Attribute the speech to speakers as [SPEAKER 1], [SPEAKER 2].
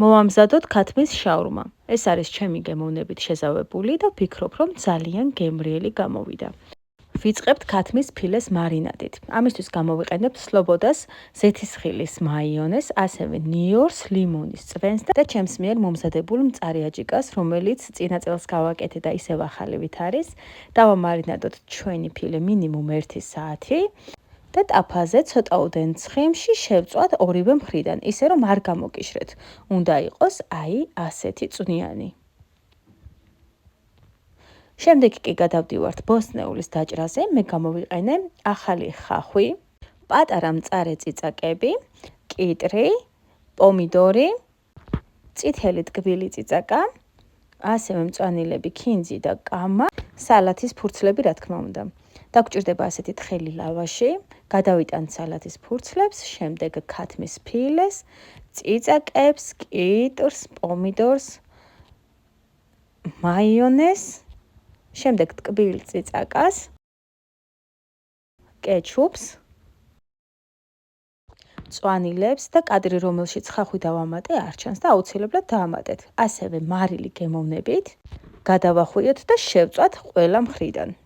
[SPEAKER 1] მოვამზადოთ ქათმის შაურმა. ეს არის ჩემი გემოვნებით შეზავებული და ვფიქრობ, რომ ძალიან გემრიელი გამოვიდა. ვიწყებთ ქათმის ფილეს მარინადით. ამისთვის გამოვიყენებთ სლობოდას ზეთისხილის მაიონეზს, ასევე ნიორს, ლიმონის წვენს და ჩემს მიერ მომზადებულ მწარე აჯიკას, რომელიც წინა წელს გავაკეთე და ისევ ახალივით არის. დავამარინადოთ ჩვენი ფილე მინიმუმ 1 საათი. და ტაფაზე ცოტაოდენ ცხიმში შევწვათ ორივე მხრიდან, ისე რომ არ გამოგიშრეთ. უნდა იყოს ასეთი წვნიანი. შემდეგ კი გადავდივართ ბოსტნეულის დაჭრაზე, მე გამოვიყენე ახალი ხახვი, პატარა მწარე წიწაკები, კიტრი, პომიდორი, წითელი ტკბილი წიწაკა, ასევე მწვანილები, ქინძი და კამა, სალათის ფურცლები რა თქმა უნდა. დაგჭირდება ასეთი თხელი ლავაში, გადავიტანთ სალათის ფურცლებს, შემდეგ ქათმის ფილეს, წიწაკებს, კიტრს, პომიდორს, მაიონეზს, შემდეგ ტკბილ წიწაკას, კეჩუპს, მწვანილებს და კადრი, რომელშიც ხახვი დავამატე, არ ჩანს და აუცილებლად დაამატეთ. ასევე მარილი გემოვნებით, გადავახვიოთ და შევწვათ ყველა მხრიდან.